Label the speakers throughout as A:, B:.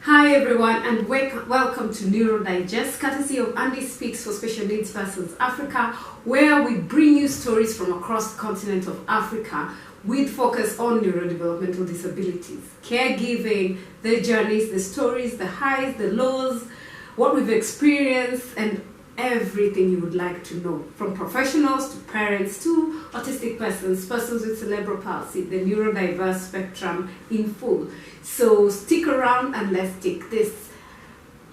A: Hi everyone, and welcome to Neuro Digest, courtesy of Andy Speaks for Special Needs Persons Africa, where we bring you stories from across the continent of Africa with focus on neurodevelopmental disabilities, caregiving, the journeys, the stories, the highs, the lows, what we've experienced, and everything you would like to know, from professionals to parents to autistic persons with cerebral palsy, the neurodiverse spectrum in full. So stick around and let's take this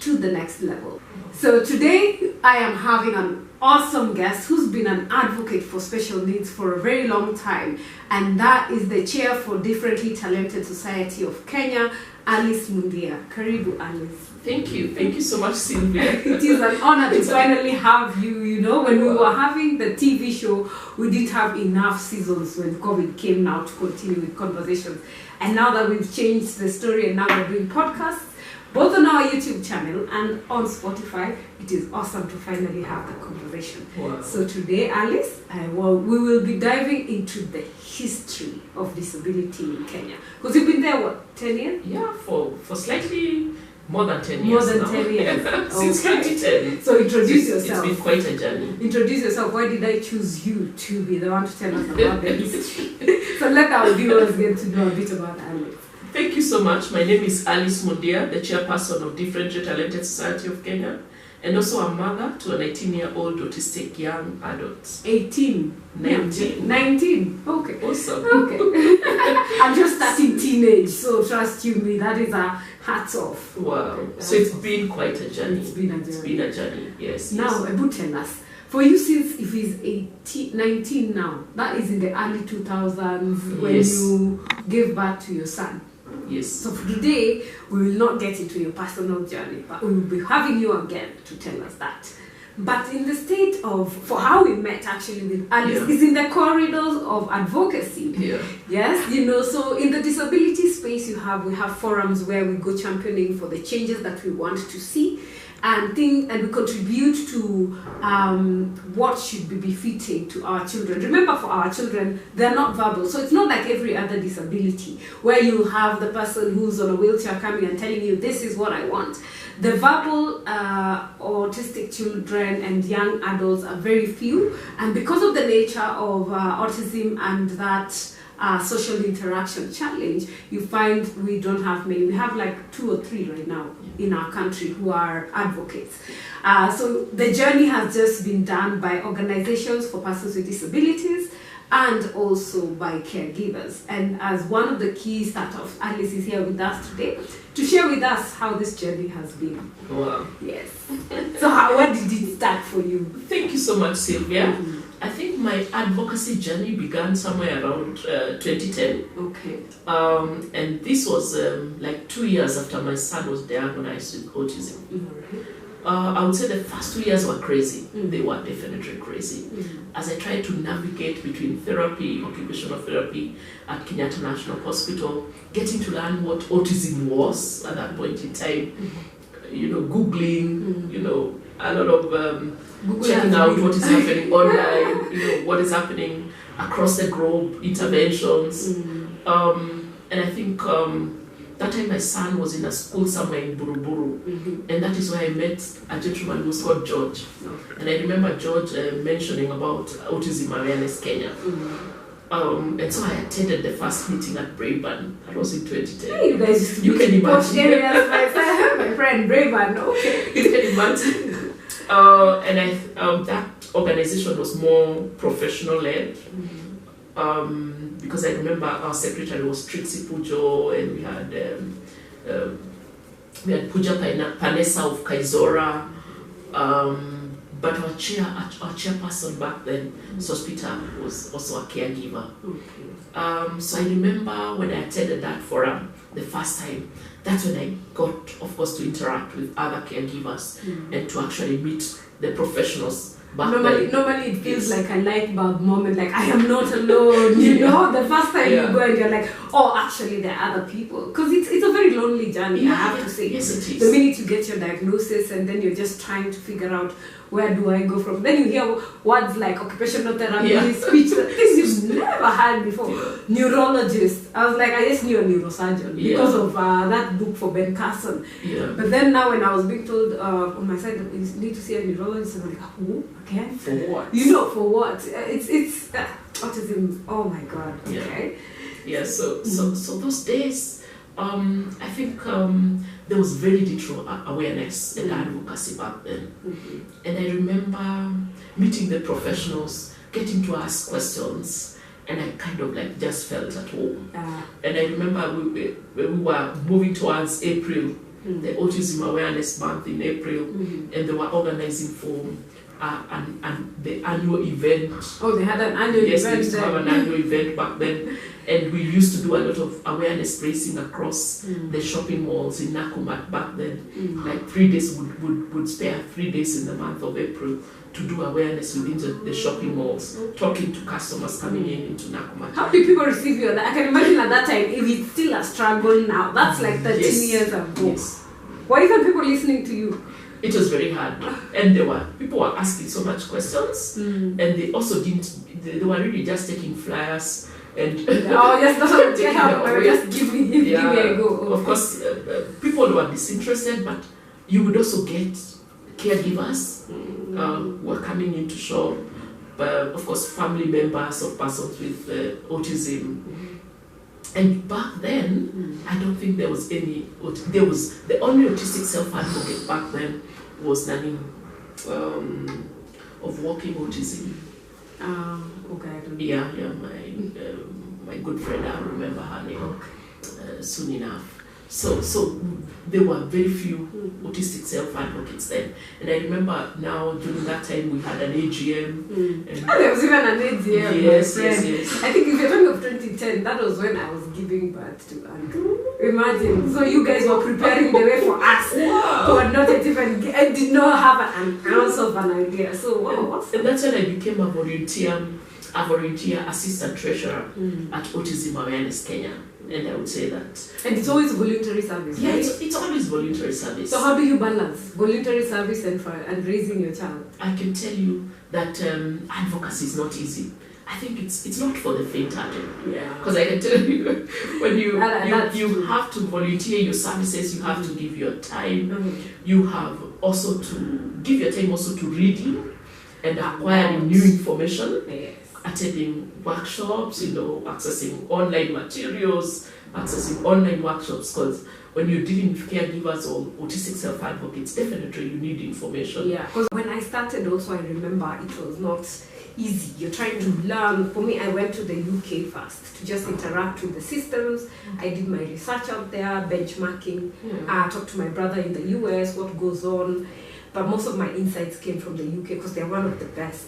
A: to the next level. So today I am having an awesome guest who's been an advocate for special needs for a very long time, and that is the chair for Differently Talented Society of Kenya, Alice Mundia. Karibu, Alice.
B: Thank you so much, Sylvia.
A: It is an honor to finally have you. You know, when we were having the TV show, we didn't have enough seasons when COVID came now to continue with conversations. And now that we've changed the story and now we're doing podcasts, both on our YouTube channel and on Spotify, it is awesome to finally have the conversation.
B: Wow.
A: So today, Alice, we will be diving into the history of disability in Kenya. Because you've been there, what, 10 years?
B: Yeah, for slightly more than 10 years.
A: More than 10 years.
B: Since 2010.
A: So introduce yourself.
B: It's been quite a journey.
A: Introduce yourself. Why did I choose you to be the one to tell us about the history? So let our viewers get to know a bit about Alice.
B: Thank you so much. My name is Alice Mundia, the chairperson of Differently Talented Society of Kenya, and also a mother to a 19-year-old autistic young adult. 19. Okay.
A: Awesome. Okay. I'm just starting teenage, so trust you me, that is a hats off.
B: Wow.
A: Okay.
B: So it's been quite a journey.
A: It's been a journey.
B: Yes.
A: Now, Ebu, tell us, for you, since if he's 19 now, that is in the early 2000s when you gave birth to your son.
B: Yes.
A: So for today, we will not get into your personal journey, but we will be having you again to tell us that. But in the state of, for how we met actually with Alice, is in the corridors of advocacy.
B: Yeah.
A: Yes, you know, so in the disability space we have forums where we go championing for the changes that we want to see, and we contribute to what should be befitting to our children. Remember, for our children, they're not verbal, so it's not like every other disability where you have the person who's on a wheelchair coming and telling you, this is what I want. The verbal autistic children and young adults are very few, and because of the nature of autism and that social interaction challenge, you find we don't have many. We have like 2 or 3 right now in our country who are advocates. So the journey has just been done by organizations for persons with disabilities and also by caregivers. And as one of the key startups, Alice is here with us today to share with us how this journey has been.
B: Wow.
A: Yes. So what did it start for you?
B: Thank you so much, Sylvia. I think my advocacy journey began somewhere around 2010.
A: Okay.
B: And this was like 2 years after my son was diagnosed with autism. I would say the first 2 years were crazy. They were definitely crazy. As I tried to navigate between therapy, occupational therapy at Kenyatta National Hospital, getting to learn what autism was at that point in time, Googling, a lot of checking out what is happening online, what is happening across the globe, interventions. And I think that time my son was in a school somewhere in Buruburu, and that is where I met a gentleman who was called George. And I remember George mentioning about Autism Awareness Kenya. And so I attended the first meeting at Braeburn. That was in 2010.
A: Hey, you guys,
B: you can imagine.
A: Areas, my friend Braeburn. Okay.
B: You can imagine. And that organization was more professional led. Because I remember our secretary was Trixie Pujo, and we had Puja Panessa of Kaizora, but our chairperson back then, Sospita, was also a caregiver. So I remember when I attended that forum the first time, that's when I got, of course, to interact with other caregivers and to actually meet the professionals.
A: Normally it feels like a light bulb moment, like I am not alone, you know, the first time you go and you're like, or actually there are other people, because it's a very lonely journey, I have to say.
B: Yes, it is.
A: The minute you get your diagnosis and then you're just trying to figure out where do I go from, then you hear words like occupational therapy, speech, things you've never heard before. Neurologist, I was like, I just knew a neurosurgeon because of that book for Ben Carson. But then now when I was being told on my side that you need to see a neurologist, I'm like, who? Again?
B: For what?
A: You know, for what? It's autism. Oh my God. Okay.
B: Yeah. So those days, I think there was very little awareness and advocacy back then. And I remember meeting the professionals, getting to ask questions, and I kind of like just felt at home. And I remember we were moving towards April, the Autism Awareness Month in April, and they were organizing for and the annual event.
A: Oh, they had an annual event.
B: Yes, they used to have an annual event back then. And we used to do a lot of awareness raising across the shopping malls in Nakumatt back then. Like 3 days would spare 3 days in the month of April to do awareness within the shopping malls, talking to customers coming into Nakumatt.
A: How did people receive you? I can imagine at that time, if it's still a struggle now, that's like 13 years ago.
B: Yes.
A: What even people listening to you?
B: It was very hard, and people were asking so much questions, and they also they were really just taking flyers and
A: yes, that's what I'm just give me a go.
B: Of course, people were disinterested, but you would also get caregivers who were coming in to show, of course, family members of persons with autism. And back then, I don't think there was any. There was the only autistic self-advocate back then was Nani of Walking Autism.
A: Okay.
B: My good friend, I remember her name soon enough. So there were very few autistic self-advocates then. And I remember now during that time we had an AGM. And
A: there was even an AGM.
B: Yes.
A: I think if you're talking of 2010, that was when I was giving birth to Andrew. Imagine. So you guys were preparing the way for us who had not yet even did not have an ounce of an idea. So wow.
B: And that's when I became a volunteer assistant treasurer at Autism Awareness Kenya. And I would say that.
A: And it's always voluntary service,
B: yeah,
A: right?
B: it's always voluntary service.
A: So how do you balance voluntary service and raising your child?
B: I can tell you that advocacy is not easy. I think it's not for the faint-hearted.
A: Yeah.
B: Because I can tell you, when you have to volunteer your services, you have to give your time. You have also to give your time also to reading and acquiring new information.
A: Yes.
B: Attending workshops, accessing online materials, accessing online workshops, because when you're dealing with caregivers or autistic self-advocates, definitely you need information.
A: Yeah, because when I started also, I remember it was not easy. You're trying to learn. For me, I went to the UK first to just interact with the systems. I did my research out there, benchmarking, talked to my brother in the US, what goes on. But most of my insights came from the UK because they're one of the best,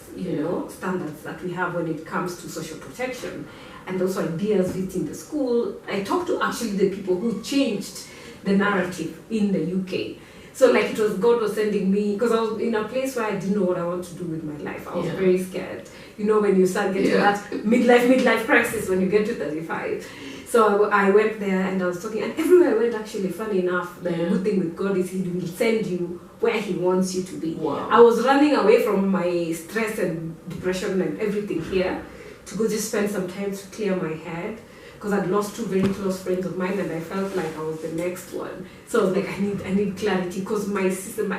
A: standards that we have when it comes to social protection. And also ideas within the school. I talked to actually the people who changed the narrative in the UK. So like it was God was sending me, because I was in a place where I didn't know what I want to do with my life. I was very scared. When you start getting that midlife crisis when you get to 35. So I went there and I was talking, and everywhere I went, actually, funny enough, the good thing with God is He will send you where He wants you to be.
B: Wow.
A: I was running away from my stress and depression and everything here to go just spend some time to clear my head, because I'd lost 2 very close friends of mine and I felt like I was the next one. So I was like, I need clarity, because my system,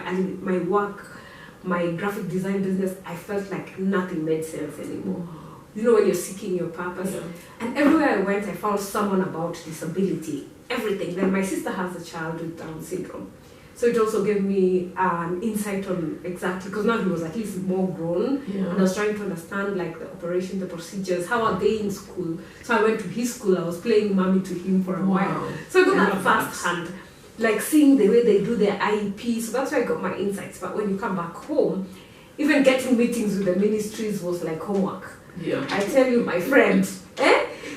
A: my work, my graphic design business, I felt like nothing made sense anymore. When you're seeking your purpose. Yeah. And everywhere I went, I found someone about disability, everything. Then my sister has a child with Down syndrome. So it also gave me an insight on exactly, because now he was at least more grown. And I was trying to understand like the operation, the procedures, how are they in school. So I went to his school, I was playing mommy to him for a while. So I got that first hand, like seeing the way they do their IEP. So that's where I got my insights. But when you come back home, even getting meetings with the ministries was like homework.
B: Yeah.
A: I tell you, my friend,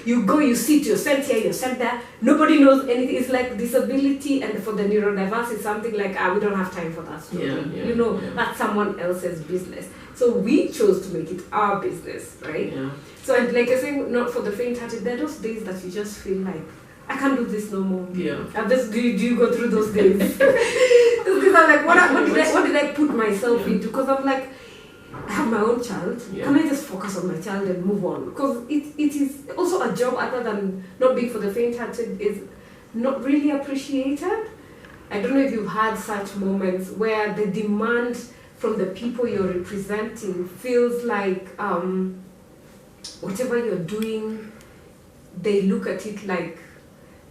A: You go, you sit, you're sent here, you're sent there. Nobody knows anything. It's like disability, and for the neurodiverse, it's something like, we don't have time for that story. You know, that's someone else's business. So we chose to make it our business, right? Yeah. So, and like I say, not for the faint-hearted, there are those days that you just feel like, I can't do this no more. Yeah. Do you go through those days? Because I'm like, what did I put myself into? Because I'm like, I have my own child. Yeah. Can I just focus on my child and move on? Because it is also a job other than not being for the faint-hearted is not really appreciated. I don't know if you've had such moments where the demand from the people you're representing feels like whatever you're doing, they look at it like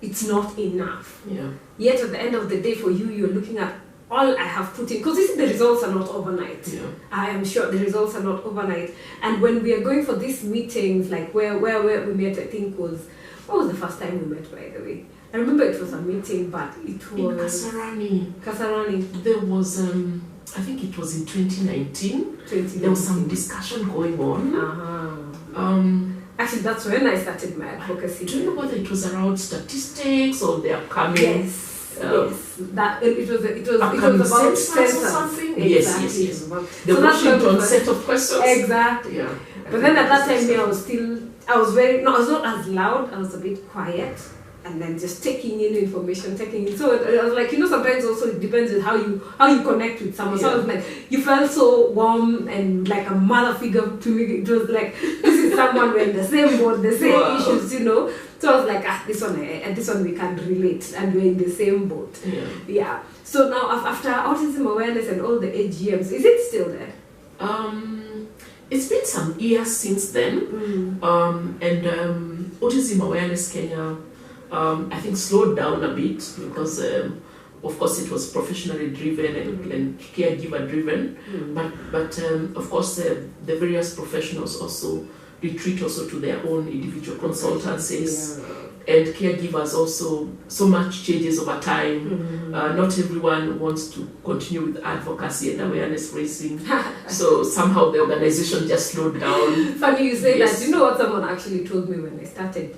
A: it's not enough. Yeah. Yet at the end of the day, for you, you're looking at all I have put in, because the results are not overnight. Yeah. I am sure the results are not overnight. And when we are going for these meetings, like where we met, I think what was the first time we met, by the way? I remember it was a meeting, but it was... In Kasarani. There was, I think it was in 2019. There was some discussion going on. Actually, that's when I started my advocacy. Do you know whether it was around statistics or the upcoming... Yes. That it was about census or something. Exactly. Yes. The so Washington set of questions. Exactly. Yeah. But then at that time, I was not as loud. I was a bit quiet, and then just taking in information, So I was like, sometimes also it depends on how you connect with someone. So I was like, you felt so warm and like a mother figure to me. It was like, this is someone we're in the same boat, the same issues, So I was like, this one we can relate, and we're in the same boat. Yeah. So now after autism awareness and all the AGMs, is it still there? It's been some years since then, and Autism Awareness Kenya, I think, slowed down a bit because, of course, it was professionally driven and caregiver driven, but of course, the various professionals also retreat also to their own individual consultancies, and caregivers also, so much changes over time. Not everyone wants to continue with advocacy and awareness raising, so somehow the organization just slowed down. Funny you say that. You know what someone actually told me when I started?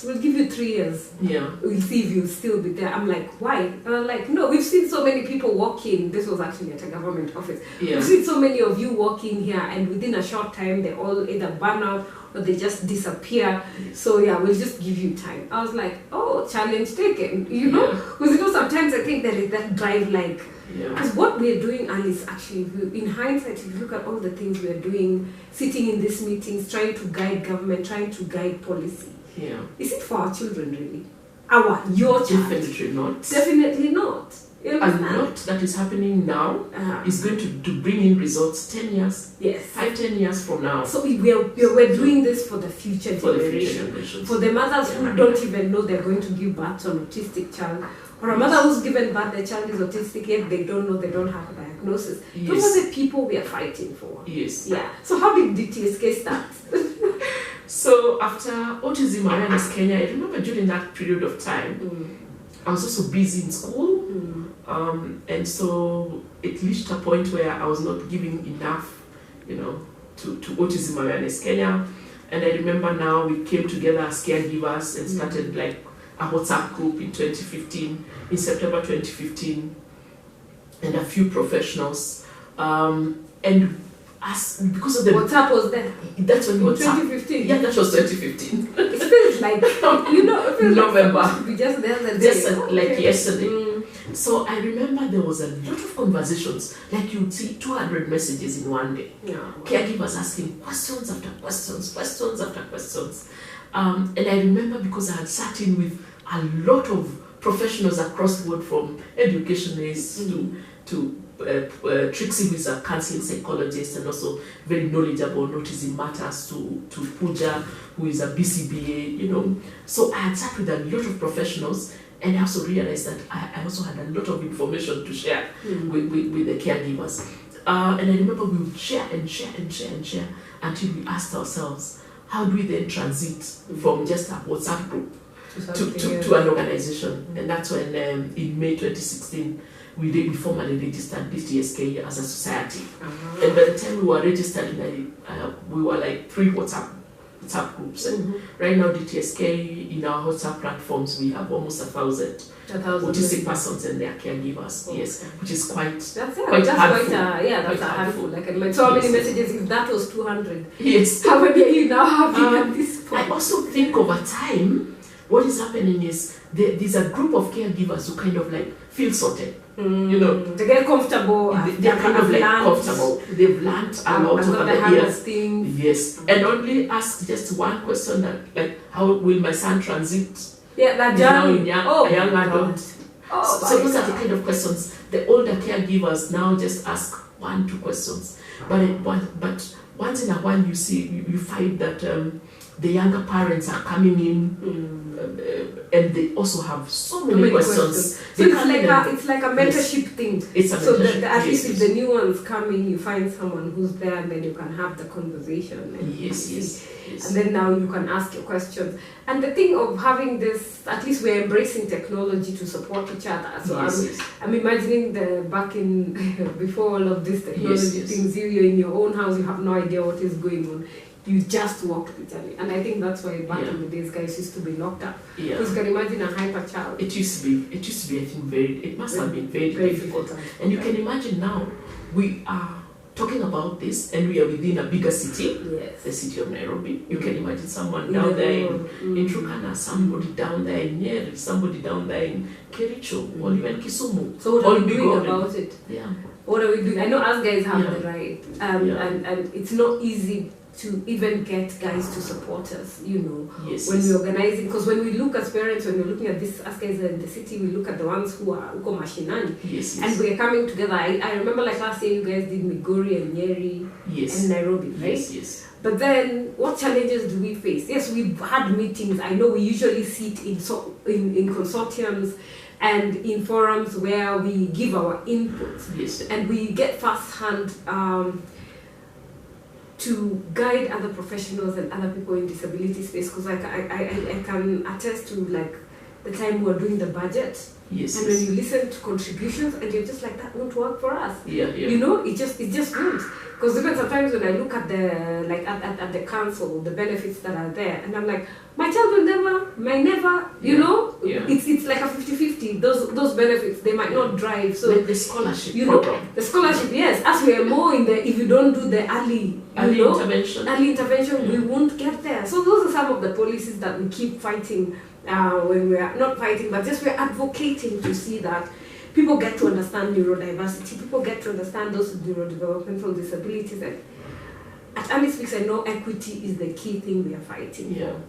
A: We'll give you 3 years. Yeah. We'll see if you'll still be there. I'm like, why? And I'm like, no, we've seen so many people walk in. This was actually at a government office. Yeah. We've seen so many of you walk in here, and within a short time, they all either burn out or they just disappear. So yeah, we'll just give you time. I was like, oh, challenge taken, Because sometimes I think there is that drive, like, because what we're doing, Alice, actually, in hindsight, if you look at all the things we're doing, sitting in these meetings, trying to guide government, trying to guide policy. Yeah. Is it for our children, really? Your child? Definitely not. Definitely not. And what that is happening now is going to bring in results 10 years, 5-10 years from now. So we're doing this for the future generation. For the mothers who don't even know they're going to give birth to an autistic child, or a mother who's given birth, their child is autistic, yet they don't know, they don't have a diagnosis. Those are the people we are fighting for. Yes. Yeah. So how did DTSK start? So after Autism Awareness Kenya, I remember during that period of time, I was also busy in school, and so it reached a point where I was not giving enough, to Autism Awareness Kenya. And I remember now we came together as caregivers and started like a WhatsApp group in 2015, in September 2015, and a few professionals, and because of the WhatsApp was there. That's when WhatsApp. 2015. Yeah, that was 2015. It feels like November. We just there the day. Like yesterday. So I remember there was a lot of conversations. Like you would see 200 messages in one day. Yeah. Caregivers asking questions after questions, questions after questions. And I remember because I had sat in with a lot of professionals across the board, from educationists to Trixie, who is a counseling psychologist and also very knowledgeable on autism matters, to Pooja, who is a BCBA, So I had sat with a lot of professionals, and I also realized that I also had a lot of information to share with the caregivers. And I remember we would share and share and share and share until we asked ourselves, how do we then transit from just a WhatsApp group to an organization? And that's when in May 2016, we formally registered DTSK as a society. And by the time we were registered, we were like 3 WhatsApp
B: WhatsApp groups. And right now, DTSK, in our WhatsApp platforms, we have almost 1,000 autistic persons and their caregivers.
A: Okay.
B: Yes, which is quite
A: that's
B: quite handful.
A: That's a handful. Like, so how many messages? If that was 200,
B: yes.
A: How many are you now having at this point?
B: I also think over time, what is happening is there's a group of caregivers who kind of like feel sorted. You know,
A: they get comfortable.
B: They're kind of like comfortable. They've learned a lot over the years. Yes, and only ask just one question that, like, how will my son transit?
A: Yeah, that
B: now in a young adult. So those are the kind of questions the older caregivers now just ask 1-2 questions. But once in a while you find that the younger parents are coming in and they also have so many questions.
A: So it's like a mentorship thing.
B: It's a mentorship.
A: So at least if the new ones come in, you find someone who's there, and then you can have the conversation. And
B: yes.
A: And then now you can ask your questions. And the thing of having this, at least we're embracing technology to support each other. So I'm imagining back in before all of this technology things, you're in your own house, you have no idea what is going on. You just walk to Italy. And I think that's why back in the days guys used to be locked up. Because you can imagine a hyper child.
B: It used to be, I think, it must have been very difficult. And you can imagine now, we are talking about this and we are within a bigger city, the city of Nairobi. You can imagine someone down there in Turkana, somebody down there in Nyeri, somebody down there in Kericho, or even Kisumu.
A: So what are we doing about it?
B: Yeah.
A: What are we doing? I know us guys have the right, and it's not easy to even get guys to support us, you know, when we're organizing. Because when we look as parents, when we're looking at this, us guys in the city, we look at the ones who are uko mashinani, and we're coming together. I remember like last year you guys did Migori and Nyeri and Nairobi, right?
B: Yes.
A: But then, what challenges do we face? Yes, we've had meetings. I know we usually sit in consortiums and in forums where we give our inputs, and we get first-hand to guide other professionals and other people in disability space, because I can attest to like the time we were doing the budget, and when you listen to contributions and you're just like, that won't work for us. You know, it just won't. Because even sometimes when I look at the at the council, the benefits that are there, and I'm like, my child will never, you know, it's like a 50-50. Those benefits, they might not drive. So
B: like the scholarship
A: program. The scholarship, yes. As we are more in the, if you don't do the early intervention, we won't get there. So those are some of the policies that we keep fighting when we are not fighting, but just we're advocating to see that people get to understand neurodiversity, people get to understand those with neurodevelopmental disabilities. And at Speaks, I know equity is the key thing we are fighting for.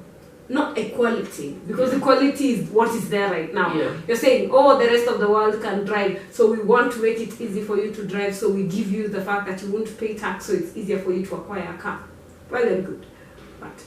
A: Not equality, because equality is what is there right now. You're saying, oh, the rest of the world can drive, so we want to make it easy for you to drive, so we give you the fact that you won't pay tax, so it's easier for you to acquire a car. Well and good. But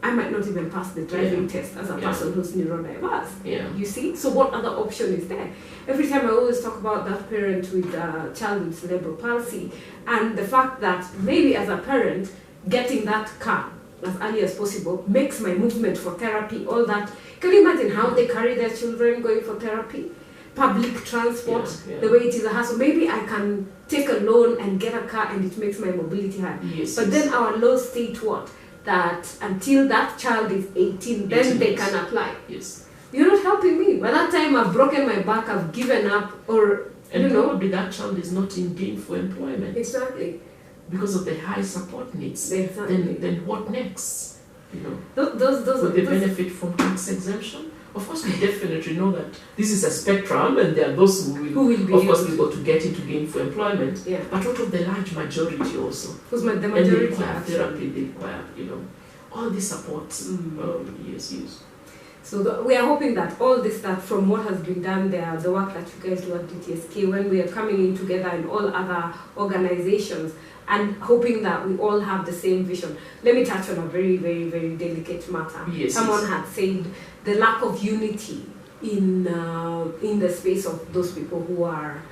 A: I might not even pass the driving test as a person who's neurodiverse. You see? So what other option is there? Every time I always talk about that parent with a child with cerebral palsy, and the fact that maybe as a parent, getting that car as early as possible makes my movement for therapy, all that. Can you imagine how they carry their children going for therapy? Public transport, the way it is a hassle. Maybe I can take a loan and get a car and it makes my mobility hard. But then our laws state what? That until that child is 18, then they can apply. You're not helping me. By that time, I've broken my back, I've given up, or
B: and probably that child is not in gainful employment.
A: Exactly.
B: Because of the high support needs. Then what next? You know,
A: those
B: they benefit from tax exemption. Of course, we definitely know that this is a spectrum, and there are those who will be able to get into gainful employment. But what of the large majority also?
A: Because the majority
B: they require therapy, they require, you know, all these supports. Yes.
A: So we are hoping that all this, that from what has been done there, the work that you guys do at DTSK, when we are coming in together in all other organizations, and hoping that we all have the same vision. Let me touch on a very, very, very delicate matter. Someone had said the lack of unity in the space of those people who are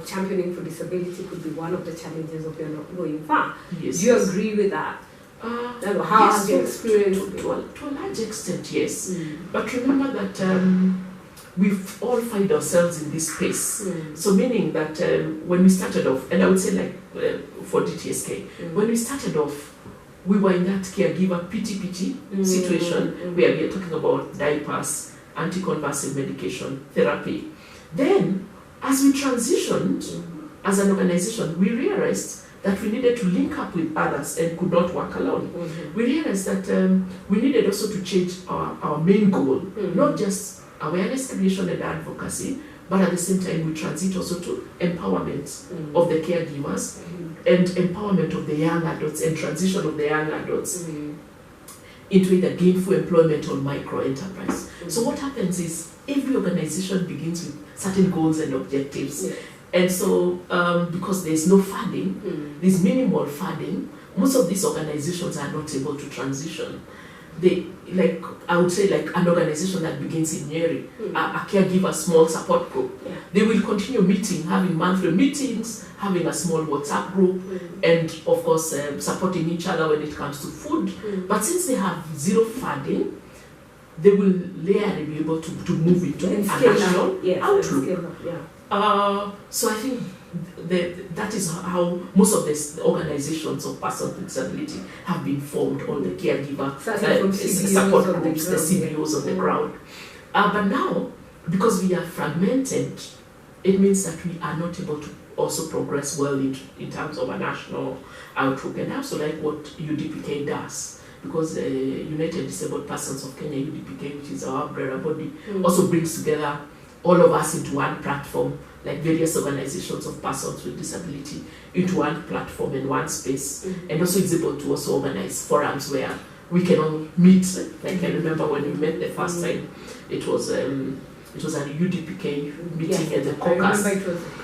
A: championing for disability could be one of the challenges of your not going far. Do you agree with that? How has your experience been?
B: To a large extent, yes. But remember that we've all find ourselves in this space. So meaning that when we started off, and I would say like for DTSK, when we started off, we were in that caregiver pity situation where we are talking about diapers, anticonvulsive medication, therapy. Then, as we transitioned as an organization, we realized that we needed to link up with others and could not work alone. We realized that we needed also to change our main goal, not just awareness creation and advocacy, but at the same time we transit also to empowerment of the caregivers and empowerment of the young adults and transition of the young adults into either gainful employment or micro enterprise. So what happens is every organization begins with certain goals and objectives. And so because there's no funding, there's minimal funding, most of these organizations are not able to transition. They, like, I would say, like an organization that begins in Nyeri, a caregiver small support group, they will continue meeting, having monthly meetings, having a small WhatsApp group, and of course supporting each other when it comes to food. But since they have zero funding, they will later be able to move into a national outlook. So I think that is how most of the organizations of persons with disability have been formed, all the caregiver support groups, the CBOs on the ground. But now, because we are fragmented, it means that we are not able to also progress well in terms of a national outlook. And I also like what UDPK does, because the United Disabled Persons of Kenya, UDPK, which is our umbrella body, also brings together all of us into one platform, like various organizations of persons with disability, into one platform in one space, and also is able to also organize forums where we can all meet. Like I remember when we met the first time, it was a UDPK meeting at the caucus,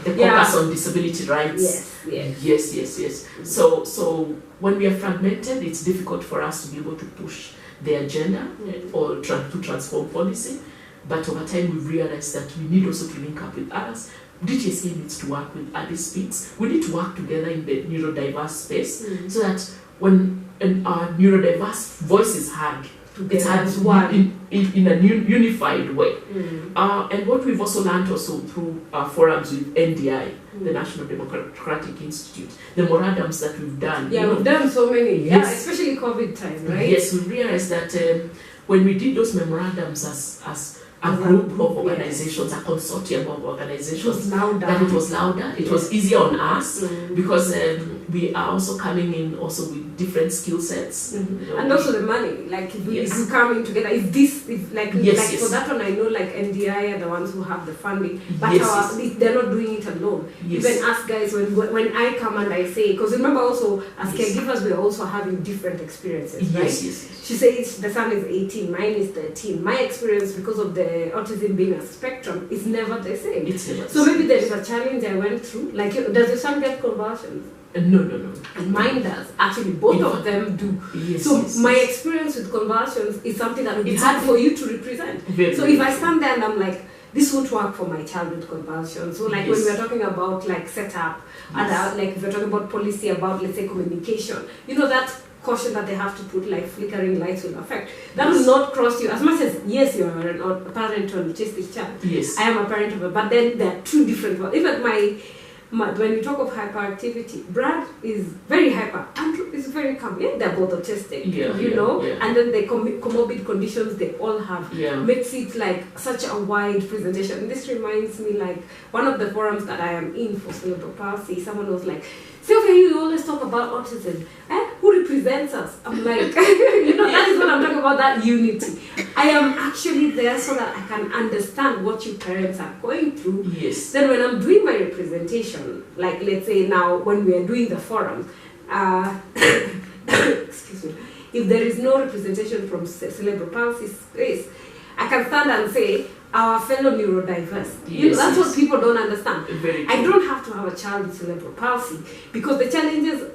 B: caucus on disability rights. Yes. So when we are fragmented, it's difficult for us to be able to push the agenda or to transform policy. But over time, we've realized that we need also to link up with others. DTSA needs to work with Addis Speaks. We need to work together in the neurodiverse space so that when our neurodiverse voice is heard, it's heard in a unified way. And what we've also learned also through our forums with NDI, the National Democratic Institute, the memorandums that we've done.
A: We've done so many, especially COVID time, right?
B: Yes, we realized that when we did those memorandums as a group of organizations, a consortium of organizations, that it was louder, it was easier on us, because we are also coming in also with different skill sets.
A: And also the money, like if you come in together, for that one I know like NDI are the ones who have the funding, but they're not doing it alone. Even us guys, when I come and I say, because remember also as caregivers we're also having different experiences, right? She says the son is 18, mine is 13. My experience, because of the autism being a spectrum, is never the same. So maybe there is a challenge I went through. Like, does your son get convulsions?
B: No.
A: And mine does. Actually, both of them do. My experience with convulsions is something that would be hard for you to represent. If I stand there and I'm like, this won't work for my child with convulsions. So like when we're talking about like setup, and like if we're talking about policy about, let's say, communication, that caution that they have to put, like flickering lights will affect. That will not cross you. As much as, yes, you're a parent to an autistic child. I am a parent of but then there are two different ones. Even when we talk of hyperactivity, Brad is very hyper, Andrew is very calm. They're both autistic, and then the comorbid conditions they all have makes it like such a wide presentation. And this reminds me, like, one of the forums that I am in for cerebral palsy, someone was like, Sylvia, you always talk about autism. Who represents us? I'm like, that is what I'm talking about, that unity. I am actually there so that I can understand what you parents are going through. Then when I'm doing my representation, like let's say now when we are doing the forum, excuse me, if there is no representation from cerebral palsy space, I can stand and say, our fellow neurodiverse. That's what people don't understand. I don't have to have a child with cerebral palsy, because the challenges,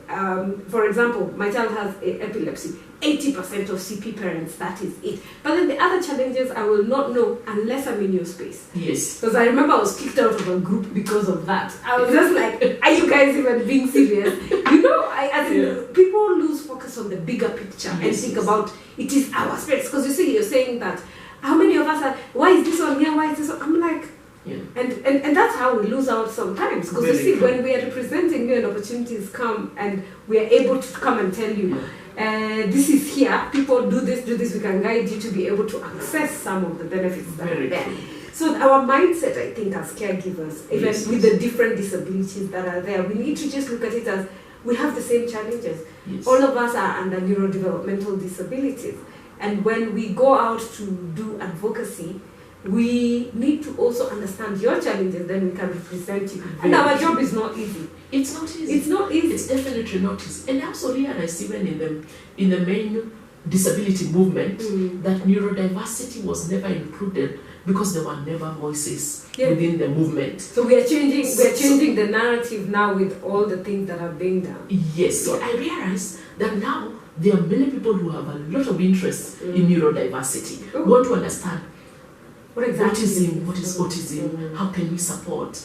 A: for example, my child has epilepsy. 80% of CP parents, that is it. But then the other challenges I will not know unless I'm in your space. Because I remember I was kicked out of a group because of that. I was just like, are you guys even being serious? People lose focus on the bigger picture and think about it is our space. Because you're saying that, how many of us are, why is this one here, why is this one? I'm like, and that's how we lose out sometimes. Because when we are representing you and opportunities come and we are able to come and tell you, this is here, people do this, we can guide you to be able to access some of the benefits that are there. So our mindset, I think, as caregivers, even with the different disabilities that are there, we need to just look at it as we have the same challenges.
B: Yes.
A: All of us are under neurodevelopmental disabilities. And when we go out to do advocacy, we need to also understand your challenges, then we can represent you. And our job is not easy.
B: It's not easy.
A: It's not easy.
B: It's definitely not easy. And I also realized even in the main disability movement that neurodiversity was never included because there were never voices within the movement.
A: So we are changing the narrative now with all the things that are being done.
B: Yes. So I realized that now there are many people who have a lot of interest in neurodiversity, want to understand what is autism, how can we support,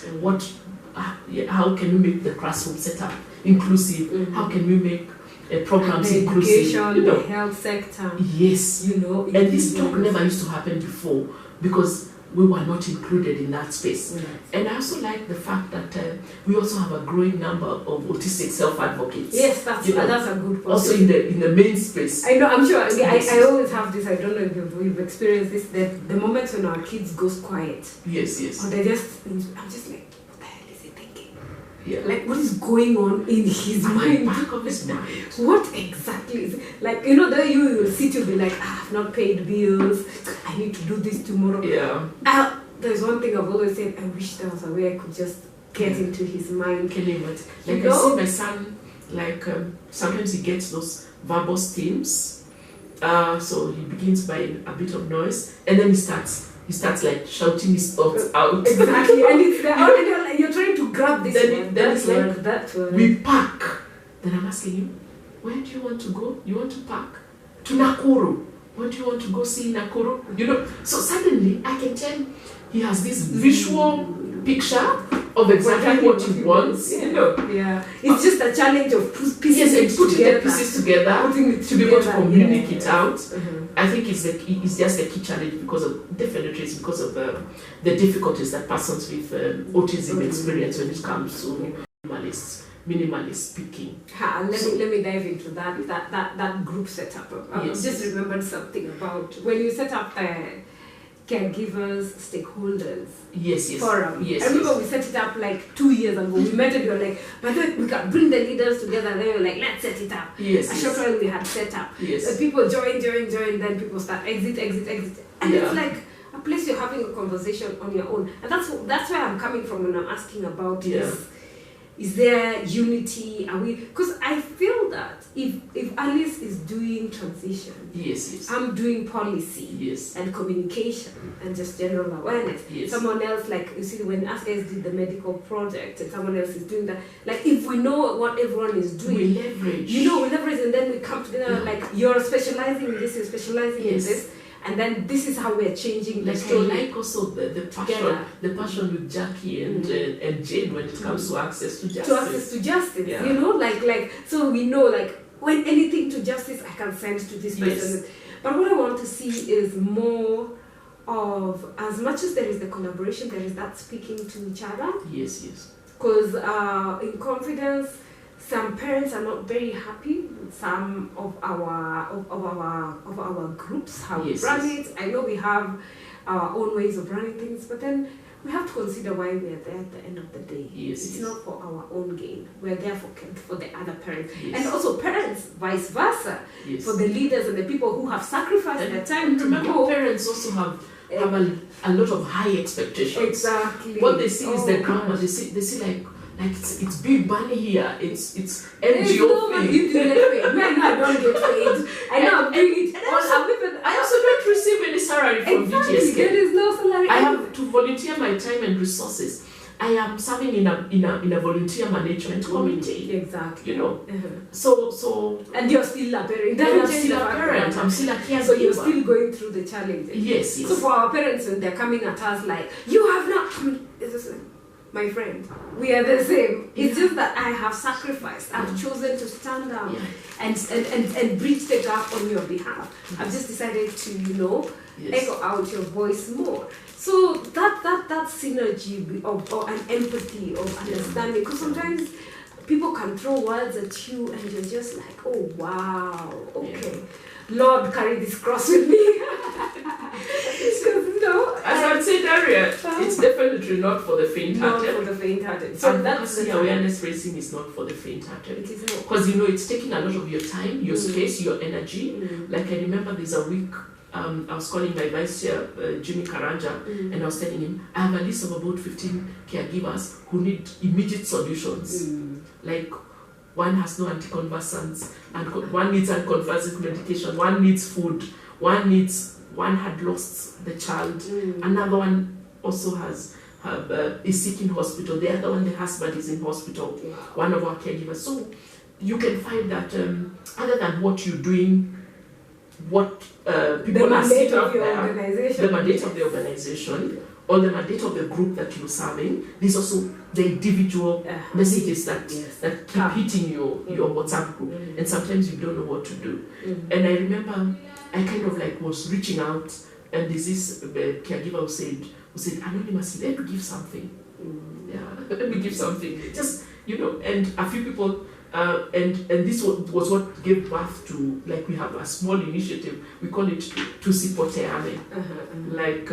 B: how can we make the classroom setup inclusive, how can we make programs inclusive,
A: education, the health sector.
B: Yes, and this talk never used to happen before because we were not included in that space.
A: Yes.
B: And I also like the fact that we also have a growing number of autistic self-advocates.
A: Yes, that's a good point.
B: Also in the main space.
A: I know, I'm sure. I always have this, I don't know if you've experienced this, that the moments when our kids goes quiet.
B: Yes.
A: Or I'm just like, what the hell is he thinking?
B: Yeah.
A: Like, what is going on in his mind?
B: Back of his mind.
A: What exactly is it? Like, there you will sit, you'll be like, I've not paid bills, I need to do this tomorrow.
B: Yeah.
A: There's one thing I've always said, I wish there was a way I could just get into his mind.
B: Can you imagine? Like, I see my son, like, sometimes he gets those verbal steams. So he begins by a bit of noise, and then he starts like shouting his thoughts out.
A: Exactly, and it's there. You're trying to grab this one.
B: Then it's like,
A: that one.
B: We park. Then I'm asking him, where do you want to go? You want to park? To Nakuru. Where do you want to go see Nakuru? So suddenly I can tell he has this visual picture of exactly what he wants.
A: Yeah. It's just a challenge of putting
B: the pieces together to be able to communicate it out. I think it's just a key challenge because of the difficulties that persons with autism experience when it comes to minimalist speaking.
A: Let me dive into that group setup. I just remembered something about when you set up the caregivers, stakeholders forum. I remember we set it up like 2 years ago. We met and we were like, by the way, we can bring the leaders together. And they were like, let's set it up. A short while we had set up. People join, then people start exit. And it's like a place you're having a conversation on your own. And that's where I'm coming from when I'm asking about this. Is there unity? Because I feel that if Alice is doing transition, I'm doing policy and communication and just general awareness. Someone else, like you see, when us guys did the medical project, and someone else is doing that. Like if we know what everyone is doing,
B: we leverage.
A: We leverage, and then we come together. Like you're specializing in this, you're specializing in this. And then this is how we're changing the story.
B: I like also the passion with Jackie and Jane when it comes to access to justice.
A: To access to justice, so we know, like, when anything to justice, I can send to this person. But what I want to see is more of, as much as there is the collaboration, there is that speaking to each other. Because in confidence, some parents are not very happy with some of our groups, how we run it. I know we have our own ways of running things, but then we have to consider why we are there at the end of the day. It's not for our own gain. We're there for the other parents. And also parents, vice versa, for the leaders and the people who have sacrificed their time to go.
B: Parents also have a lot of high expectations.
A: Exactly.
B: What they see is the drama. They see like it's big money here. It's NGO thing.
A: I don't get paid. I know I'm doing it.
B: I also don't receive any salary from VTSK.
A: There is no salary.
B: I have to volunteer my time and resources. I am serving in a volunteer management committee.
A: Exactly.
B: So
A: and you're still a parent.
B: I'm still a parent. I'm still a caregiver.
A: So you're still going through the challenges. So for our parents, when they're coming at us like, you have not. My friend, we are the same. It's just that I have sacrificed. I've chosen to stand down and bridge the gap on your behalf. I've just decided to, echo out your voice more. So that synergy of and empathy of understanding. Because sometimes people can throw words at you and you're just like, oh wow, okay. Lord, carry this cross with me.
B: As I've said earlier, it's definitely not for the faint-hearted.
A: Not for the faint-hearted. So
B: that's the awareness raising is not for the faint-hearted.
A: It is not.
B: Because it's taking a lot of your time, your space, your energy. Like I remember there's a week, I was calling my vice chair, Jimmy Karanja, and I was telling him, I have a list of about 15 caregivers who need immediate solutions. Like, one has no anticonvulsants, and one needs anticonvulsant medication, one needs food, one had lost the child, another one also is sick in hospital, the other one, the husband is in hospital, one of our caregivers. So you can find that other than what you're doing, what people are seeing out there, the mandate of the organization, or the mandate of the group that you're serving, there's also the individual messages that keep hitting your WhatsApp group, and sometimes you don't know what to do. And I remember I kind of like was reaching out, and there's this caregiver who said anonymously, let me give something. Let me give something. Just, and a few people, and this was what gave birth to, like, we have a small initiative, we call it Tusipoteane. Like,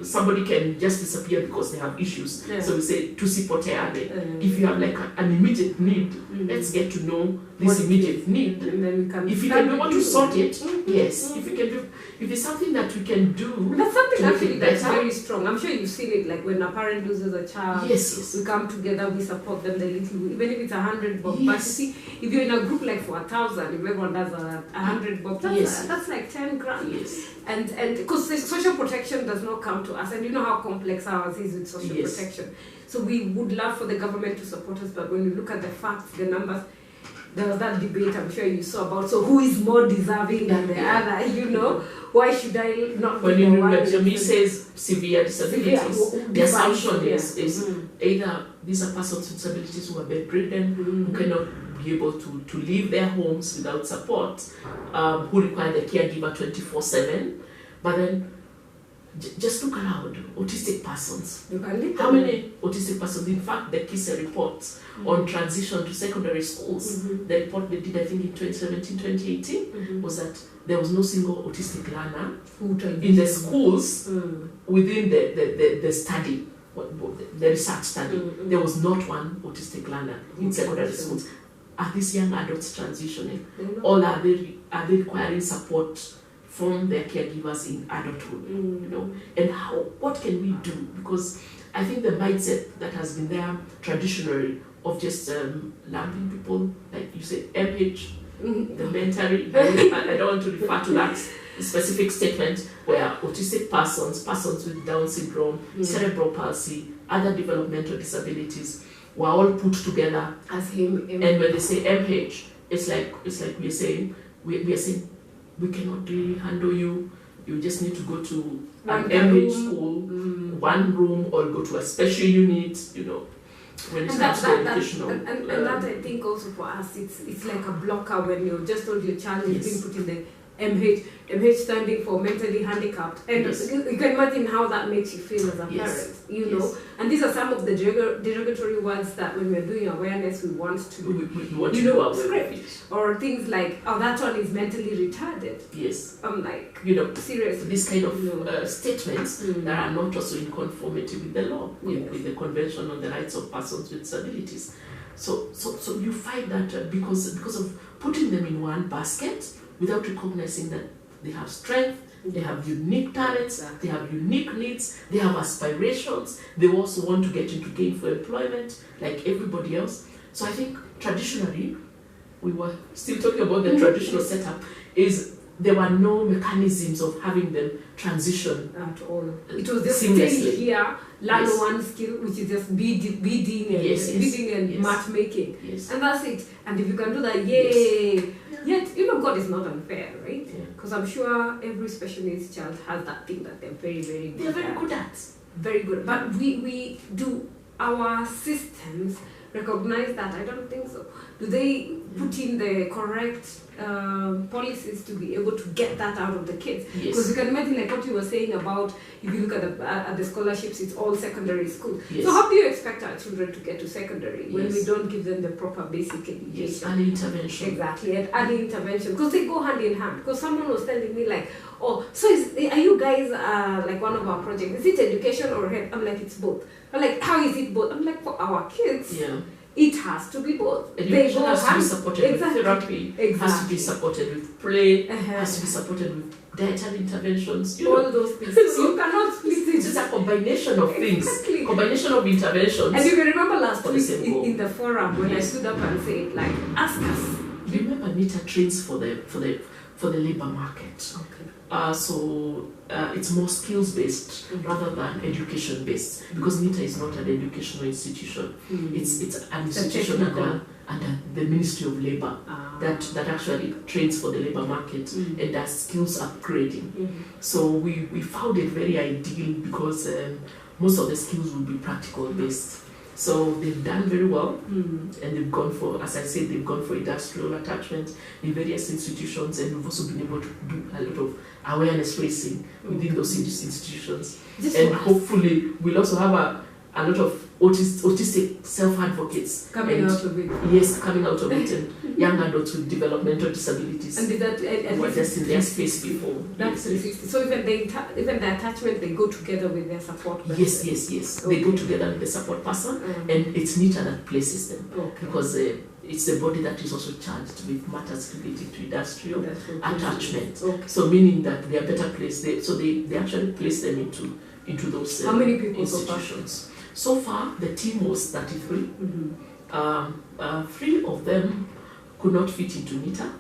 B: somebody can just disappear because they have issues. So we say Tusipoteane. If you have like an immediate need, let's get to know this immediate need. And then we can, if you can be able to sort it, yes. If you can do, if it's something that we can do,
A: that's something actually that's very strong. I'm sure you've seen it, like when a parent loses a child.
B: Yes.
A: We come together, we support them, the little, even if it's 100 bob. But you see, if you're in a group like for 1,000, if everyone does 100 bob, that's like 10 grand.
B: Yes.
A: And because the social protection does not come to us, and you know how complex ours is with social protection. So we would love for the government to support us, but when you look at the facts, the numbers, there was that debate I'm sure you saw about, so who is more deserving than the other, why should I not
B: when Jimmy says severe disabilities, the assumption is either these are persons with disabilities who are bedridden, who cannot be able to leave their homes without support, who require the caregiver 24/7, but then just look around, autistic persons. How many autistic persons? In fact, the KISA reports on transition to secondary schools, the report they did, I think, in 2017, 2018, was that there was no single autistic learner in the schools within the study, the research study. There was not one autistic learner in secondary schools. Are these young adults transitioning? Or are they requiring support from their caregivers in adulthood, and what can we do? Because I think the mindset that has been there traditionally of just lumping people, like you said, MH, the mentally, I don't want to refer to that specific statement, where autistic persons with Down syndrome, cerebral palsy, other developmental disabilities were all put together
A: as him.
B: And when they say MH, it's like we are saying, we cannot really handle you. You just need to go to an MH school, one room, or go to a special unit, when it comes to educational.
A: And that, I think, also for us, it's like a blocker when you just told your child is being put in the MH standing for mentally handicapped. And you can imagine how that makes you feel as a parent, know. And these are some of the derogatory words that when we're doing awareness, we want to script. Or things like, oh, that one is mentally retarded.
B: Yes.
A: I'm like, seriously.
B: These kind of statements that are not also in conformity with the law, with the Convention on the Rights of Persons with Disabilities. So you find that because of putting them in one basket, without recognizing that they have strength, they have unique talents, they have unique needs, they have aspirations, they also want to get into gainful employment like everybody else. So I think traditionally, we were still talking about the traditional setup, is there were no mechanisms of having them transition
A: at all. It was just
B: seamlessly.
A: Stay here, learn one skill, which is just bidding and matchmaking.
B: Yes.
A: And that's it. And if you can do that, yay! Yet, God is not unfair, right? Because I'm sure every special needs child has that thing that they're very, very good at.
B: They're very good at.
A: Very good. But we do, our systems recognize that? I don't think so. Do they put in the correct policies to be able to get that out of the kids? Because you can imagine, like what you were saying about, if you look at the scholarships, it's all secondary school. So how do you expect our children to get to secondary when we don't give them the proper basic education?
B: Yes, early intervention.
A: Exactly, and early intervention, because they go hand in hand. Because someone was telling me like, oh, so are you guys like one of our projects? Is it education or health? I'm like, it's both. I'm like, how is it both? I'm like, for our kids, it has to be both.
B: Education has to be supported with therapy, has to be supported with play, has to be supported with dietary interventions. You
A: all
B: know,
A: those things. You cannot split it.
B: It's a combination of things, combination of interventions.
A: And you can remember last week in the forum when I stood up and said, like, ask us.
B: Remember, NITA trains for the labor market.
A: Okay.
B: So it's more skills-based rather than education-based, because NITA is not an educational institution. It's an institution under the Ministry of Labour that actually trains for the labour market and does skills upgrading. So we found it very ideal because most of the skills will be practical-based. So they've done very well, and they've gone for, as I said, they've gone for industrial attachment in various institutions, and we've also been able to do a lot of awareness raising within those institutions. And hopefully we'll also have a lot of autistic self-advocates
A: coming out of it.
B: Yes, coming out of it, and young adults with developmental disabilities.
A: And did that and
B: were just in their space before.
A: That's 360. So even the attachment, they go together with their support person.
B: Yes. Okay. They go together with the support person, and it's NITA that places them because it's the body that is also charged with matters related to industrial attachment. So meaning that they are better placed. They actually place them into those
A: how many people
B: institutions. So far, the team was 33. 3 of them could not fit into NITA.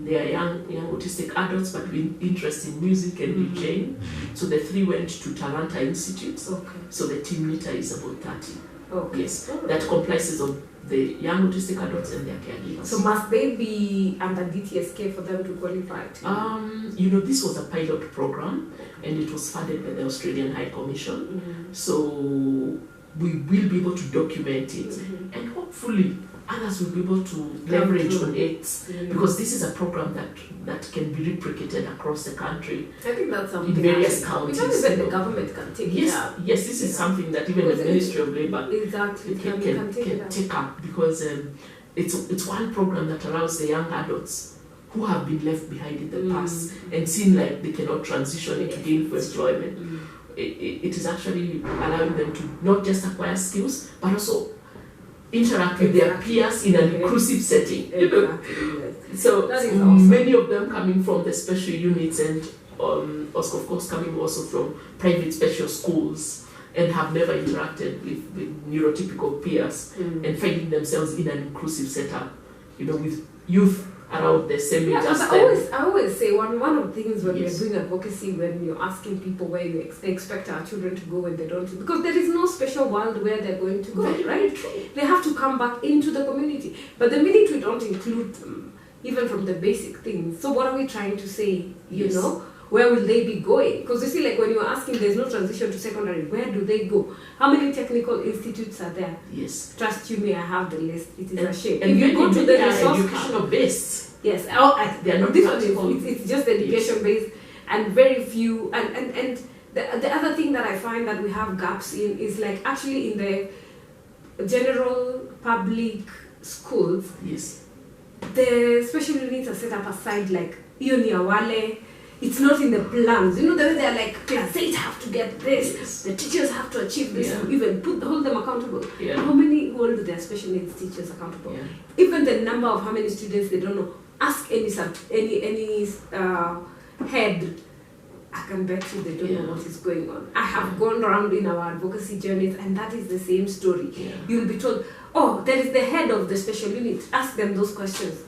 B: They are young autistic adults, but with interest in music and DJing. So the 3 went to Talanta Institutes. So the team NITA is about 30. Yes, that comprises of the young autistic adults and their caregivers. So
A: must they be under DTSK for them to qualify?
B: This was a pilot program, and it was funded by the Australian High Commission. So we will be able to document it, and hopefully others will be able to leverage on it, because this is a program that can be replicated across the country.
A: I think that's something
B: in various counties.
A: Even the government can take it up.
B: Yes, this is something that even the Ministry of Labour
A: can
B: take up, because it's one program that allows the young adults who have been left behind in the past and seem like they cannot transition into gainful employment. It is actually allowing them to not just acquire skills, but also interact with their peers in an inclusive setting. So awesome. Many of them coming from the special units, and also, of course, coming also from private special schools, and have never interacted with neurotypical peers, and finding themselves in an inclusive setup, with youth around the same age as them.
A: I always say one of the things when you're doing advocacy, when you're asking people where you expect our children to go when they don't, because there is no special world where they're going to go, right? They have to come back into the community. But the minute we don't include them, even from the basic things, so what are we trying to say, you know? Where will they be going? Because you see, like when you're asking, there's no transition to secondary, where do they go? How many technical institutes are there?
B: Yes.
A: Trust you me, I have the list. It is a shame.
B: And if you go to the educational based.
A: Yes.
B: They are not practical.
A: It's just education based, and very few. And the other thing that I find that we have gaps in is like actually in the general public schools.
B: Yes.
A: The special units are set up aside, like Wale. It's not in the plans. The way they're like, class 8 have to get this, the teachers have to achieve this, even hold them accountable. How many hold their special needs teachers accountable? Even the number of how many students they don't know. Ask any head, I can bet you they don't know what is going on. I have gone around in our advocacy journeys, and that is the same story. You'll be told, oh, there is the head of the special unit. Ask them those questions.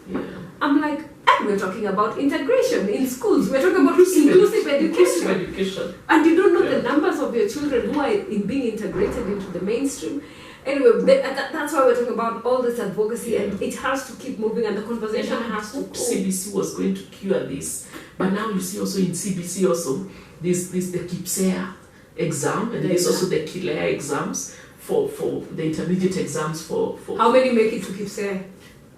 A: I'm like, we're talking about integration in schools. We're talking about inclusive education. And you don't know the numbers of your children who are being integrated into the mainstream. Anyway, that's why we're talking about all this advocacy, and it has to keep moving, and the conversation has to go.
B: CBC was going to cure this, but now you see also in CBC also, there's the KIPSEA exam, and there's also the KILEA exams for the intermediate exams for
A: how many make it to Kipsea?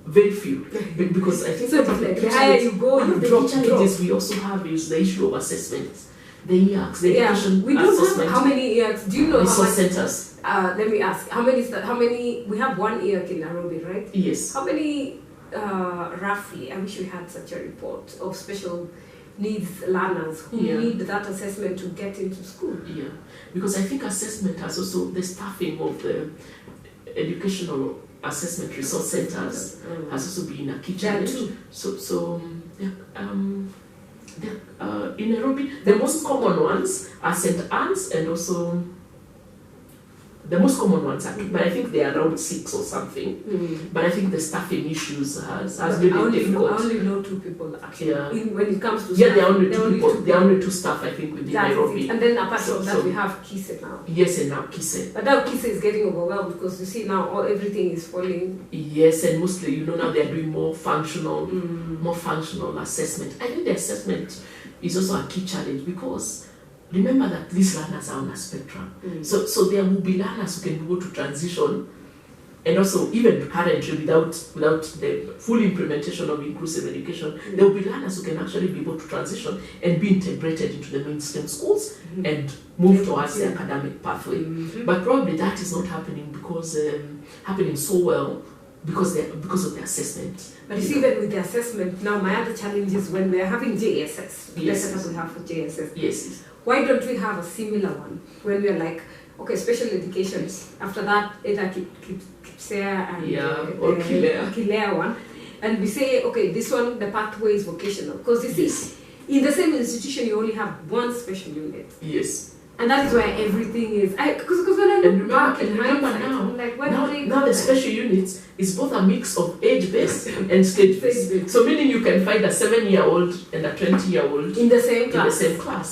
B: Very few, because I think
A: so the higher you go,
B: one of the challenges we also have is the issue of assessments. The EACs, the education
A: we don't
B: assessment.
A: have how many EACs. Do you know
B: resource
A: how much?
B: centers.
A: Let me ask. How many? We have one EAC in Nairobi, right?
B: Yes.
A: How many? Roughly, I wish we had such a report of special needs learners who need that assessment to get into school.
B: Yeah, because I think assessment has also the staffing of the educational assessment resource centers has also been a key challenge. In Nairobi, the most common ones are St. Anne's and also the most common ones are, but I think they are around 6 or something. But I think the staffing issues has made it difficult.
A: I only know 2 people actually.
B: Yeah.
A: When it comes to
B: there are only 2 people. There are only 2 staff, I think, within Nairobi.
A: And then apart from that, we have Kise now.
B: Yes, and now Kise.
A: But now Kise is getting overwhelmed because you see now everything is falling.
B: Yes, and mostly now they are doing more functional assessment. I think the assessment is also a key challenge because remember that these learners are on a spectrum. So there will be learners who can go to transition, and also even currently without the full implementation of inclusive education, there will be learners who can actually be able to transition and be integrated into the mainstream schools and move towards the academic pathway. But probably that is not happening because happening so well because of the assessment.
A: But you see, even with the assessment, now my other challenge is when we are having JSS, the setup we have for JSS.
B: Yes.
A: Why don't we have a similar one when we are like, okay, special education, after that, either Kipsea and
B: or
A: Kilea one, and we say, okay, this one, the pathway is vocational. Because you see, in the same institution, you only have one special unit.
B: Yes.
A: And that is why everything is, because when I look back in hindsight, I'm like,
B: now the special units is both a mix of age-based and stage-based. So meaning you can find a 7-year-old and a 20-year-old
A: in the same class.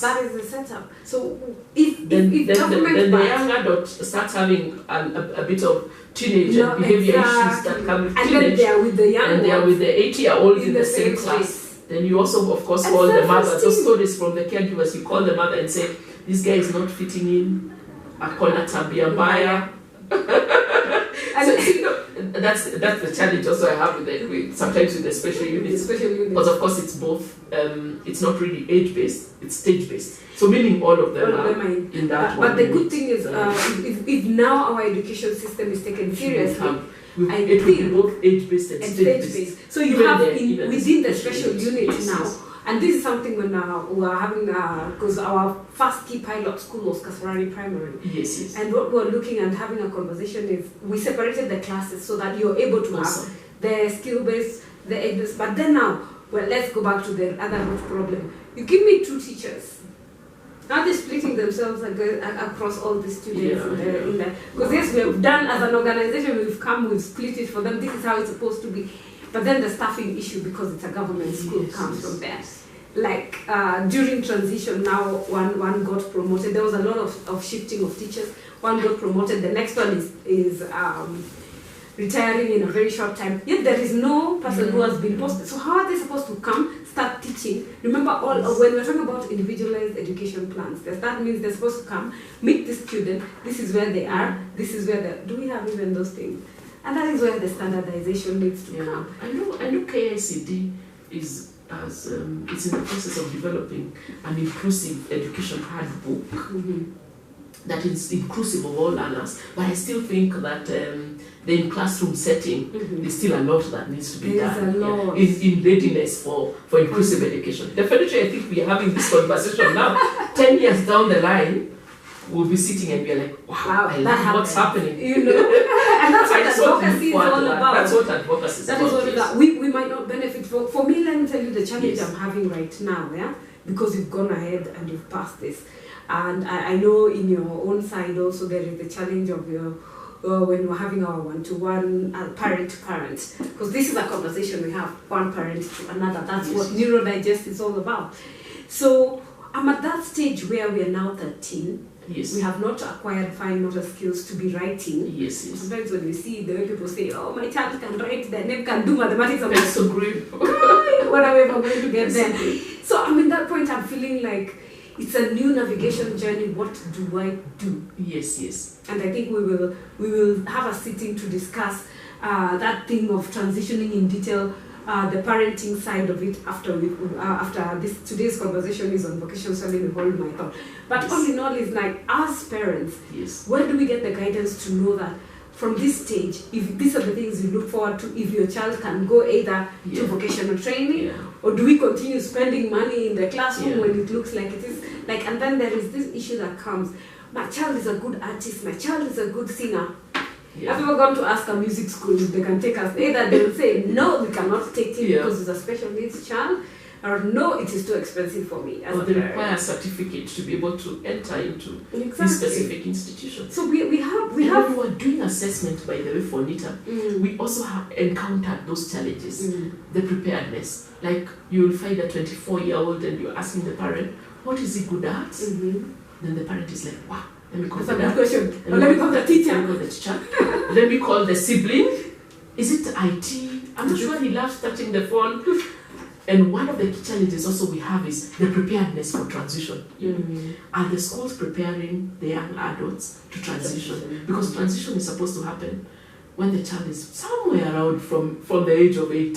A: That is the setup. So if
B: the young adult starts having a bit of teenage and behavior issues that come with teenage,
A: and then they are with the young
B: and they are with the 80-year-old in the same class. Then you also, of course, call the mother. Those stories from the caregivers, you call the mother and say, this guy is not fitting in. I call that tabia baya. That's the challenge also I have with sometimes with the special units. Because of course it's both. It's not really age based. It's stage based. So meaning all of them are in that one.
A: But the good thing is, if now our education system is taken seriously,
B: it will be both age based and stage based.
A: So you have within the special unit now. And this is something when we are having, because our first key pilot school was Kasarani Primary.
B: Yes.
A: And what we're looking and having a conversation is, we separated the classes so that you're able to have the skill-based, the age-based. But then now, well, let's go back to the other root problem. You give me 2 teachers. Now they're splitting themselves across all the students in there. Because yes, we have done as an organization, we've split it for them. This is how it's supposed to be. But then the staffing issue, because it's a government school, comes from there. Like during transition, now one got promoted. There was a lot of shifting of teachers. One got promoted. The next one is retiring in a very short time. Yet there is no person who has been posted. So how are they supposed to come, start teaching? Remember, when we're talking about individualized education plans, that means they're supposed to come, meet the student. This is where they are. This is where they. Do we have even those things? And that is where the standardization needs to come.
B: I know KICD is it's in the process of developing an inclusive education handbook that is inclusive of all learners. But I still think that the in-classroom setting, there's still a lot that needs to be done in readiness for inclusive education. Definitely, I think we are having this conversation now. 10 years down the line, we'll be sitting and be like, wow, I love what's happening.
A: You know? And that's what advocacy is all about.
B: That's what advocacy is about.
A: That is what it is. We might not benefit for me, let me tell you the challenge I'm having right now, because you've gone ahead and you've passed this. And I know in your own side also there is the challenge of when we're having our one-to-one parent to parent. Because this is a conversation we have, one parent to another. That's what Neurodigest is all about. So I'm at that stage where we are now 13.
B: Yes.
A: We have not acquired fine motor skills to be writing.
B: Yes.
A: Sometimes when we see the way people say, oh, my child can write, their name can do mathematics, I'm like,
B: so great.
A: What are we ever going to get there? So I'm in that point, I'm feeling like, it's a new navigation journey. What do I do?
B: Yes, yes.
A: And I think we will have a sitting to discuss that thing of transitioning in detail, the parenting side of it after today's conversation is on vocation, so let me hold my thought. But
B: Yes.
A: all in all, is like, as parents,
B: Yes.
A: where do we get the guidance to know that from this stage, if these are the things you look forward to, if your child can go either to vocational training,
B: Yeah.
A: or do we continue spending money in the classroom
B: Yeah.
A: when it looks like it is? Like, and then there is this issue that comes, my child is a good artist, my child is a good singer.
B: Yeah.
A: I've ever gone to ask a music school if they can take us. Either they'll say, no, we cannot take him
B: Yeah.
A: because it's a special needs child, or no, it is too expensive for me. As
B: Or
A: a
B: they
A: parent.
B: require a certificate to be able to enter into
A: Exactly.
B: this specific institution.
A: So we have
B: When we were doing assessment, by the way, for NITA,
A: Mm.
B: we also have encountered those challenges,
A: Mm.
B: the preparedness. Like, you will find a 24-year-old and you're asking the parent, what is he good at?
A: Mhm.
B: Then the parent is like, wow, let me call
A: That's
B: the
A: a good
B: dad.
A: question. Or let me call the
B: Let me
A: teacher.
B: call the teacher. Let me call the sibling. Is it IT? I'm not sure he loves touching the phone. And one of the key challenges also we have is the preparedness for transition.
A: Mm.
B: Are the schools preparing the young adults to transition? Because transition is supposed to happen when the child is somewhere around from the age of 8.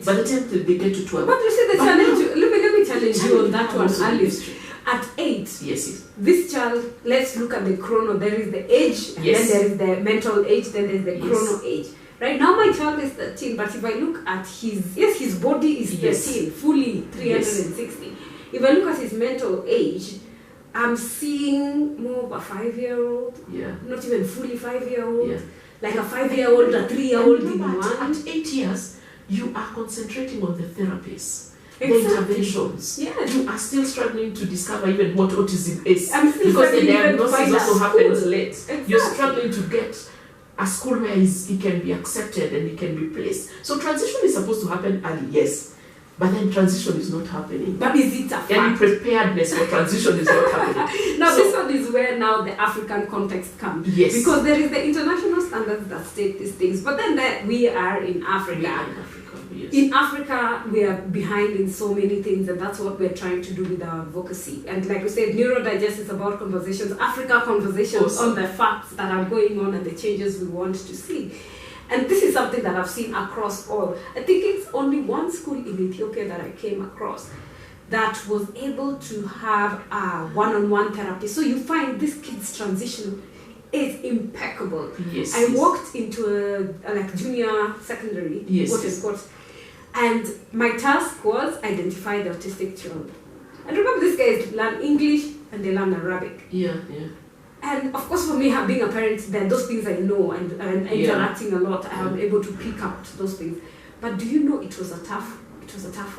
B: By the time they get to 12.
A: But you see the
B: But
A: challenge.
B: now-
A: Let me challenge you on that one,
B: Also
A: Alice.
B: history.
A: At 8,
B: Yes.
A: this child, let's look at the chrono. There is the age, and
B: Yes.
A: then there is the mental age, then there is the
B: Yes.
A: chrono age. Right now, my child is 13, but if I look at his body is 13,
B: Yes.
A: fully 360. If I look at his mental age, I'm seeing more of a 5-year-old,
B: Yeah.
A: not even fully 5-year-old,
B: Yeah.
A: like a 5-year-old, a 3-year-old in
B: Remember,
A: one.
B: at 8 years, you are concentrating on the therapies, the
A: Exactly.
B: interventions.
A: Yes.
B: You are still struggling to discover even what autism is.
A: I'm still
B: Because the
A: struggling even to
B: diagnosis
A: find a
B: also
A: school.
B: happens late.
A: Exactly.
B: You're struggling to get a school where he can be accepted and he can be placed. So transition is supposed to happen early, yes. But then transition is not happening.
A: But is it a
B: Any
A: fact?
B: preparedness for transition is not happening.
A: Now,
B: So-
A: this one is where now the African context comes.
B: Yes.
A: Because there is the international standards that state these things, but then we are in Africa.
B: We are in Africa, yes.
A: In Africa, we are behind in so many things, and that's what we're trying to do with our advocacy. And like we said, Neurodigest is about conversations, Africa conversations
B: Awesome.
A: on the facts that are going on and the changes we want to see. And this is something that I've seen across all. I think it's only one school in Ethiopia that I came across that was able to have a one-on-one therapy. So you find this kid's transition is impeccable.
B: Yes.
A: I walked into a like junior secondary,
B: Yes,
A: quote
B: yes.
A: unquote, and my task was identify the autistic child. And remember, these guys learn English and they learn Arabic.
B: Yeah.
A: And of course, for me, being a parent, then those things I know and interacting a lot, I'm able to pick out those things. But do you know it was a tough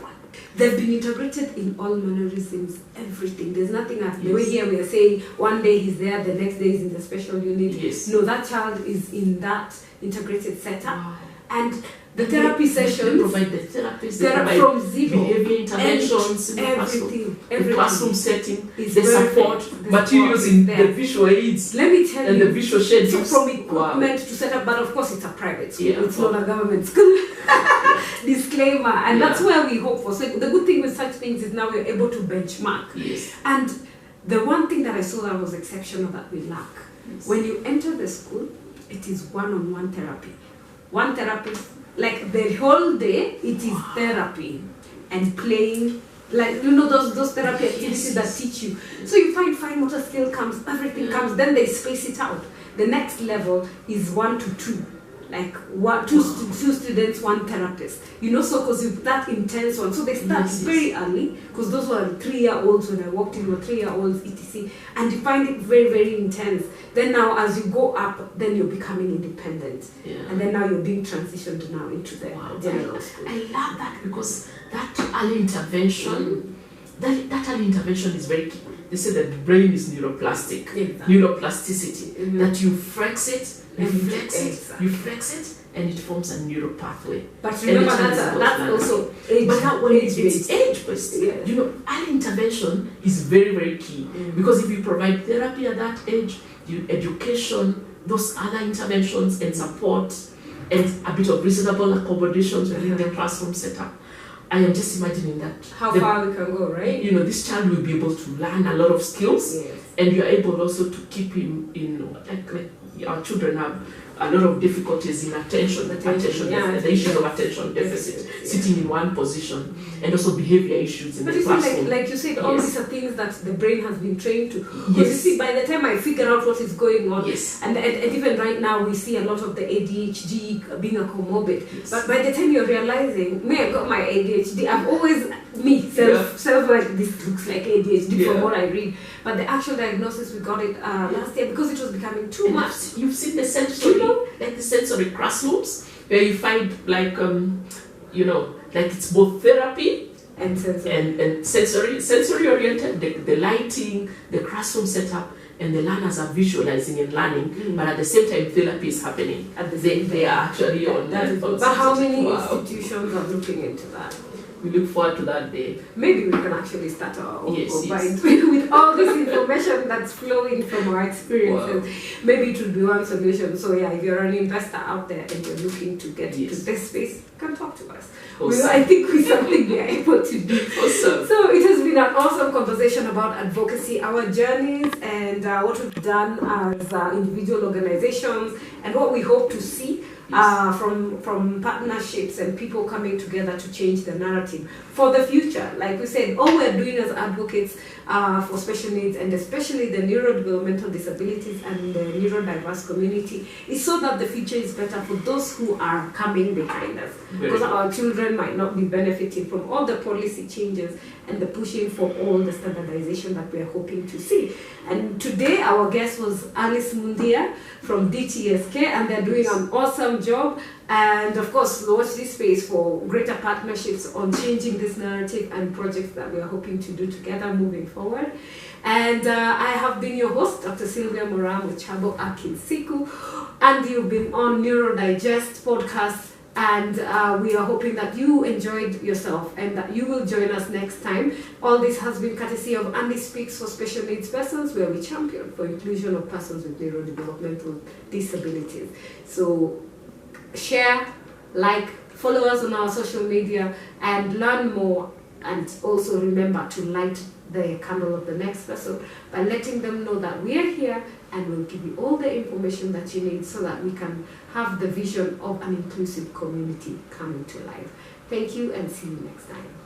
A: one. They've been integrated in all mannerisms, everything. There's nothing else. The way here we are saying one day he's there, the next day he's in the special unit.
B: Yes.
A: No, that child is in that integrated setup.
B: Wow.
A: And the therapy
B: They
A: sessions,
B: provide the therapies, they
A: they're
B: provide
A: from zero.
B: behavior interventions in the classroom, the classroom setting,
A: is
B: the
A: perfect.
B: support,
A: The
B: materials
A: support
B: in
A: is there.
B: the visual aids
A: Let me tell
B: and
A: you,
B: the visual schedules.
A: from equipment
B: Wow.
A: to set up, but of course it's a private school,
B: Yeah.
A: it's not a government school. Disclaimer, and that's where we hope for. So the good thing with such things is now we're able to benchmark.
B: Yes.
A: And the one thing that I saw that was exceptional that we lack,
B: Yes.
A: when you enter the school, it is one-on-one therapy. One therapist, like the whole day, it is therapy and playing. Like, those therapy activities that teach you. So you find fine motor skill comes, everything comes, then they space it out. The next level is 1 to 2. Like two students, one therapist. So because that intense one. So they start very early, because those were 3-year-olds when I walked in, were 3-year-olds, etc. And you find it very, very intense. Then now as you go up, then you're becoming independent.
B: Yeah.
A: And then now you're being transitioned now into the general school.
B: I love that because that early intervention, that early intervention is very key. They say that the brain is neuroplastic,
A: Exactly.
B: neuroplasticity, that you flex it, you flex it, and it forms a neural pathway.
A: But remember, that's also age.
B: But now when it's
A: age-based.
B: age-based, early intervention is very, very key. Because if you provide therapy at that age, education, those other interventions and support, and a bit of reasonable accommodations within the classroom setup, I am just imagining that
A: how far we can go, right?
B: You know, this child will be able to learn a lot of skills,
A: Yes.
B: and you are able also to keep him in, like our children have a lot of difficulties in attention the issues of attention deficit, sitting in one position, and also behavior issues in
A: but
B: the classroom.
A: Like you said, all these are things that the brain has been trained to. Because you see, by the time I figure out what is going on, and even right now we see a lot of the ADHD being a comorbid. Yes. But by the time you're realizing, I got my ADHD, I've always self like this looks like ADHD from what I read. But the actual diagnosis, we got it last year because it was becoming too much.
B: You've seen the sensory, like the sensory classrooms, where you find like like it's both therapy
A: and sensory,
B: sensory oriented. The lighting, the classroom setup, and the learners are visualizing and learning, but at the same time therapy is happening. At the same time, they are actually on that.
A: But how many institutions are looking into that?
B: We look forward to that day.
A: Maybe we can actually start our own with all this information that's flowing from our experiences. Wow. Maybe it would be one solution. So if you're an investor out there and you're looking to get into this space, you can talk to us.
B: Awesome.
A: I think we're something we are able to do.
B: Awesome.
A: So it has been an awesome conversation about advocacy, our journeys, and what we've done as individual organizations, and what we hope to see from partnerships and people coming together to change the narrative for the future. Like we said, all we're doing as advocates for special needs, and especially the neurodevelopmental disabilities and the neurodiverse community, is so that the future is better for those who are coming behind us. Because our children might not be benefiting from all the policy changes and the pushing for all the standardization that we are hoping to see. And today our guest was Alice Mundia from DTSK, and they're doing an awesome job. And of course, watch this space for greater partnerships on changing this narrative and projects that we are hoping to do together moving forward. And I have been your host, Dr. Sylvia Moramo Chabo Akinsiku, and you've been on Neurodigest podcast. And we are hoping that you enjoyed yourself and that you will join us next time. All this has been courtesy of Andy Speaks for Special Needs Persons, where we champion for inclusion of persons with neurodevelopmental disabilities. So share, like, follow us on our social media, and learn more. And also remember to light the candle of the next person by letting them know that we are here, and we'll give you all the information that you need so that we can have the vision of an inclusive community coming to life. Thank you, and see you next time.